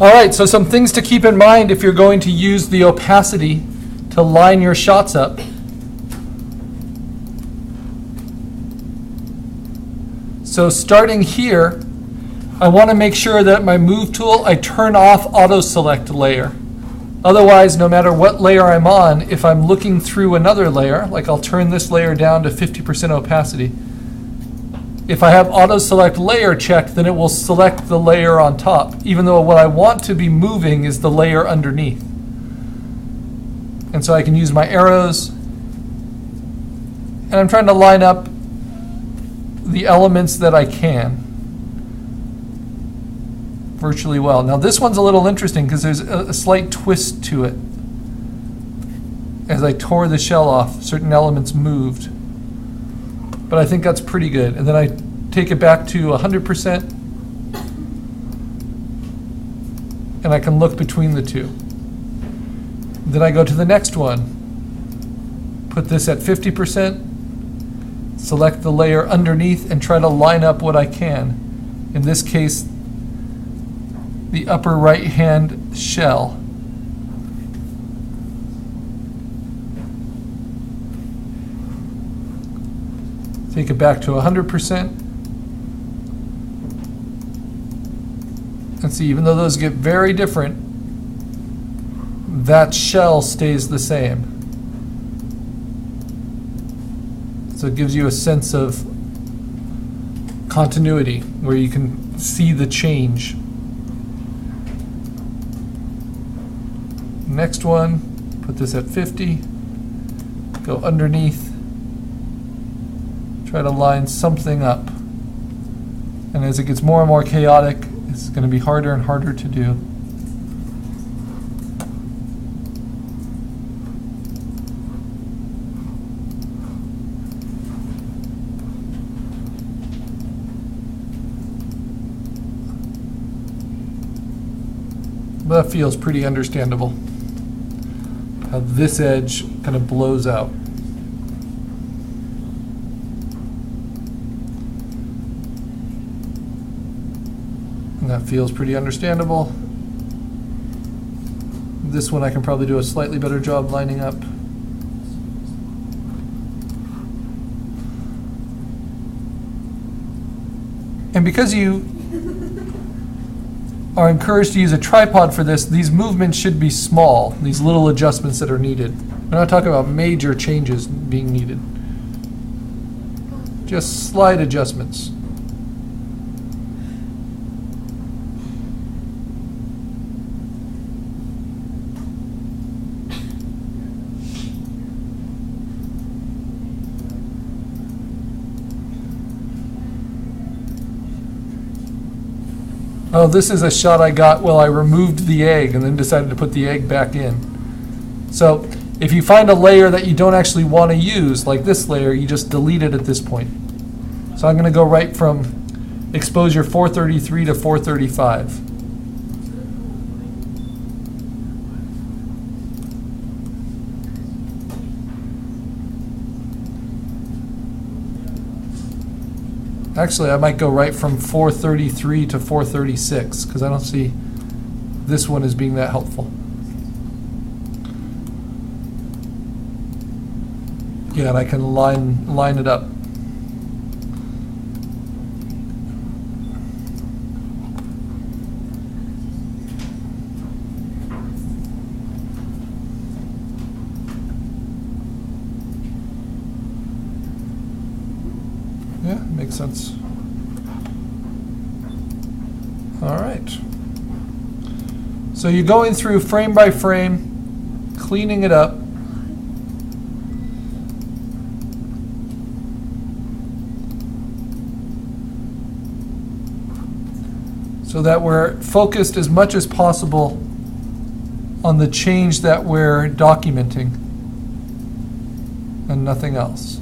All right, so some things to keep in mind if you're going to use the opacity to line your shots up. So starting here, I want to make sure that my move tool, I turn off auto select layer. Otherwise, no matter what layer I'm on, if I'm looking through another layer, like I'll turn this layer down to 50% opacity, if I have auto select layer checked, then it will select the layer on top, even though what I want to be moving is the layer underneath. And so I can use my arrows, and I'm trying to line up the elements that I can virtually well. Now this one's a little interesting because there's a slight twist to it. As I tore the shell off, certain elements moved. But I think that's pretty good. And then I take it back to 100%, and I can look between the two. Then I go to the next one, put this at 50%, select the layer underneath, and try to line up what I can. In this case, the upper right-hand shell. Take it back to 100%. And see, even though those get very different, that shell stays the same. So it gives you a sense of continuity where you can see the change. Next one, put this at 50, go underneath, try to line something up. And as it gets more and more chaotic, it's going to be harder and harder to do. That feels pretty understandable. How this edge kind of blows out. And that feels pretty understandable. This one I can probably do a slightly better job lining up. And because you are encouraged to use a tripod for this, these movements should be small, these little adjustments that are needed. We're not talking about major changes being needed. Just slight adjustments. Oh, this is a shot I got while I removed the egg and then decided to put the egg back in. So if you find a layer that you don't actually want to use, like this layer, you just delete it at this point. So I'm going to go right from exposure 433 to 435. Actually, I might go right from 433 to 436 because I don't see this one as being that helpful. Yeah, and I can line it up. Yeah, makes sense. All right. So you're going through frame by frame, cleaning it up. So that we're focused as much as possible on the change that we're documenting and nothing else.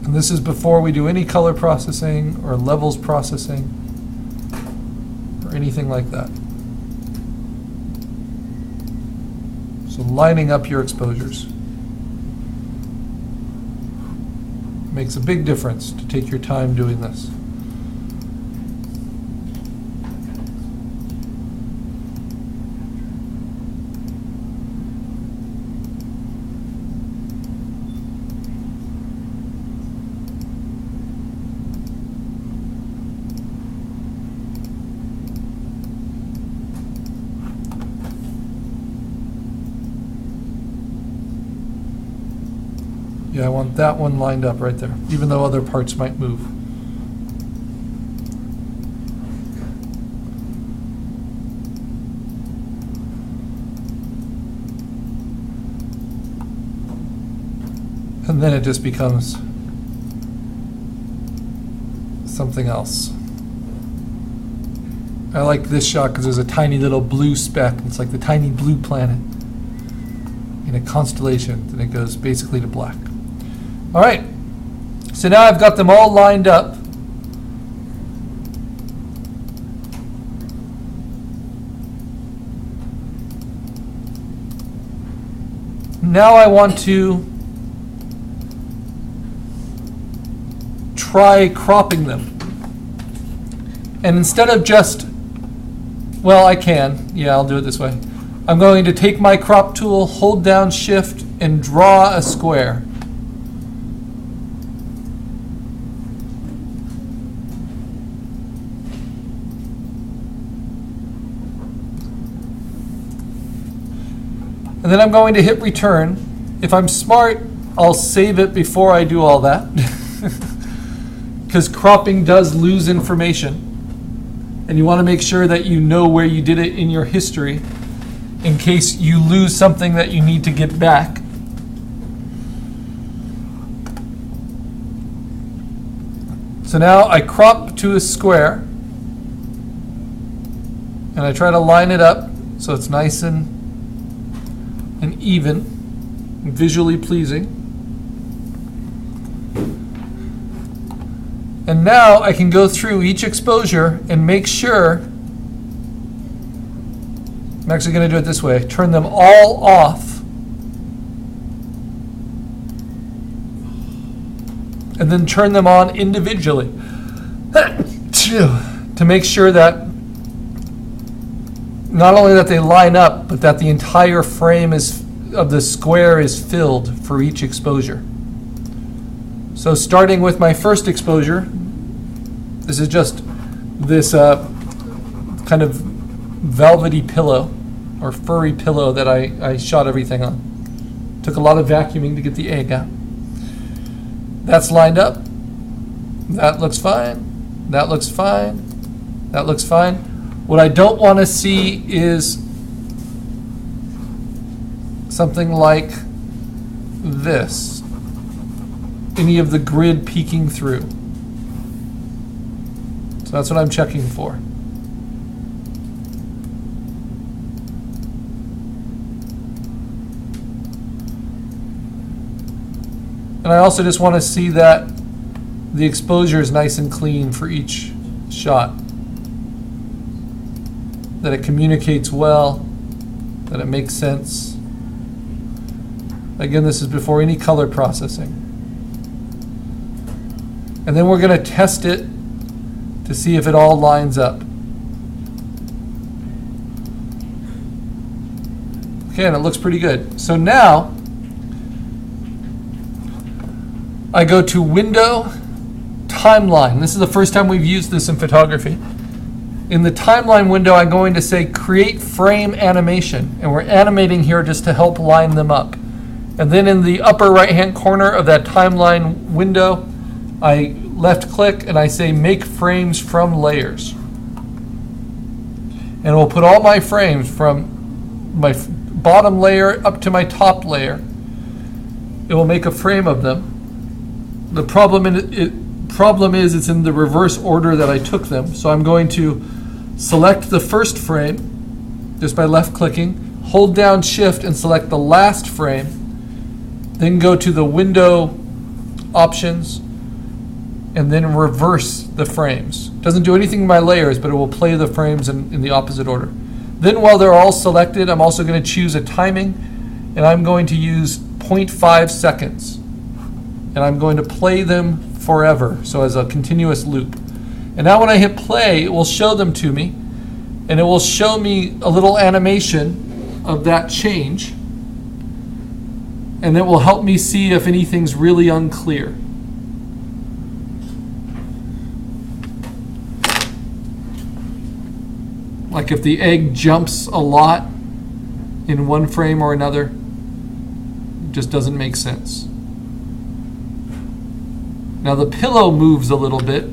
And this is before we do any color processing or levels processing or anything like that. So lining up your exposures. Makes a big difference to take your time doing this. Yeah, I want that one lined up right there, even though other parts might move. And then it just becomes something else. I like this shot because there's a tiny little blue speck. It's like the tiny blue planet in a constellation, and it goes basically to black. All right, so now I've got them all lined up. Now I want to try cropping them. And instead of just, well, I can. Yeah, I'll do it this way. I'm going to take my crop tool, hold down Shift, and draw a square. And then I'm going to hit return. If I'm smart, I'll save it before I do all that. Because cropping does lose information. And you want to make sure that you know where you did it in your history in case you lose something that you need to get back. So now I crop to a square. And I try to line it up so it's nice and even, visually pleasing. And now I can go through each exposure and make sure, I'm actually going to do it this way, turn them all off, and then turn them on individually to make sure that not only that they line up, but that the entire frame of the square is filled for each exposure. So starting with my first exposure, this is just this kind of velvety pillow or furry pillow that I shot everything on. Took a lot of vacuuming to get the egg out. That's lined up. That looks fine. That looks fine. That looks fine. What I don't want to see is something like this. Any of the grid peeking through. So that's what I'm checking for. And I also just want to see that the exposure is nice and clean for each shot. That it communicates well, that it makes sense. Again, this is before any color processing. And then we're going to test it to see if it all lines up. Okay, and it looks pretty good. So now, I go to Window, Timeline. This is the first time we've used this in photography. In the timeline window, I'm going to say Create Frame Animation. And we're animating here just to help line them up. And then in the upper right-hand corner of that timeline window, I left-click and I say Make Frames from Layers. And it will put all my frames from my bottom layer up to my top layer. It will make a frame of them. The problem is it's in the reverse order that I took them. So I'm going to select the first frame just by left-clicking, hold down Shift and select the last frame, then go to the window options, and then reverse the frames. It doesn't do anything in my layers, but it will play the frames in the opposite order. Then while they're all selected, I'm also going to choose a timing, and I'm going to use 0.5 seconds. and I'm going to play them forever, so as a continuous loop. And now when I hit play, it will show them to me, and it will show me a little animation of that change, and it will help me see if anything's really unclear. Like if the egg jumps a lot in one frame or another, it just doesn't make sense. Now the pillow moves a little bit,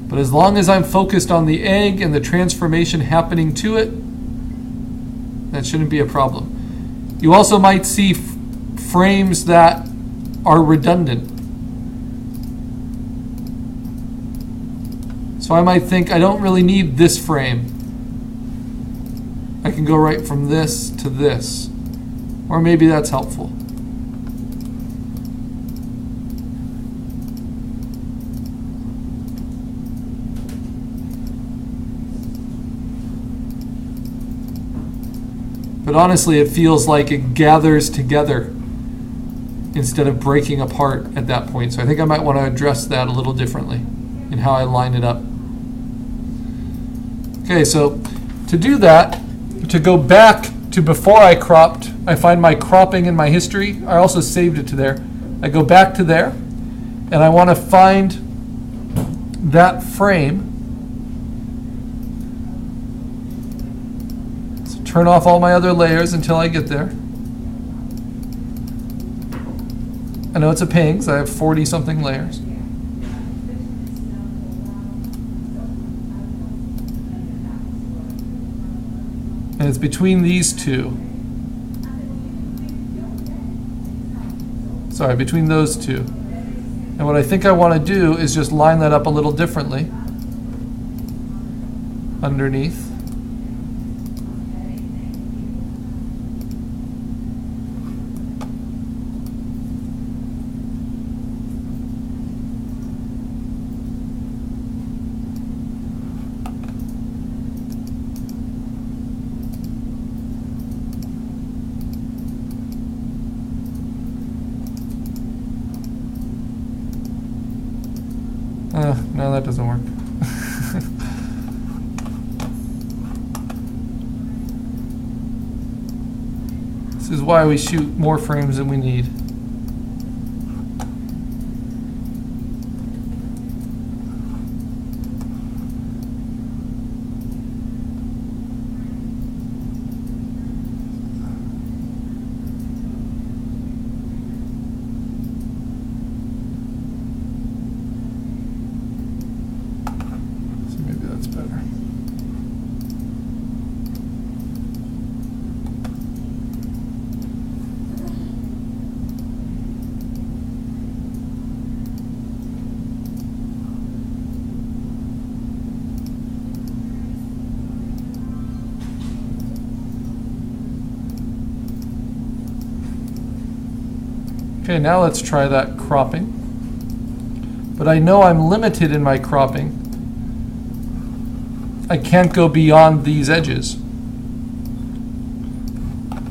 but as long as I'm focused on the egg and the transformation happening to it, that shouldn't be a problem. You also might see frames that are redundant. So I might think I don't really need this frame. I can go right from this to this. Or maybe that's helpful. But honestly, it feels like it gathers together instead of breaking apart at that point. So I think I might want to address that a little differently in how I line it up. Okay, so to do that, to go back to before I cropped, I find my cropping in my history. I also saved it to there. I go back to there, and I want to find that frame. So turn off all my other layers until I get there. I know it's a pain because I have 40-something layers. And it's between these two. Sorry, between those two. And what I think I want to do is just line that up a little differently underneath. No, that doesn't work. This is why we shoot more frames than we need. Okay, now let's try that cropping. But I know I'm limited in my cropping. I can't go beyond these edges.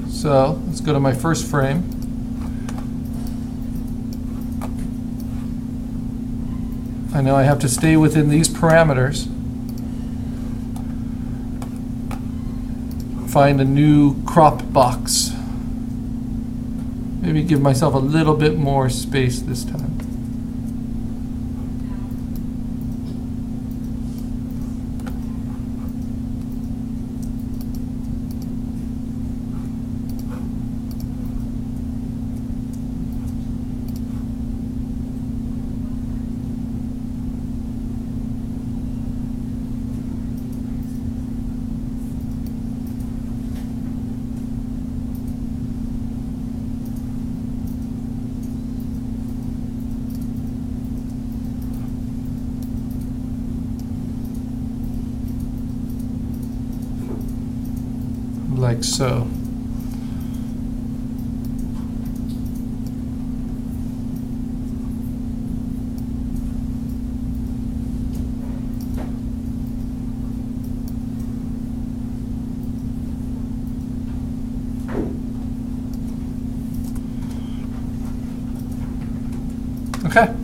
So let's go to my first frame. I know I have to stay within these parameters. Find a new crop box. Maybe give myself a little bit more space this time. Like so. Okay.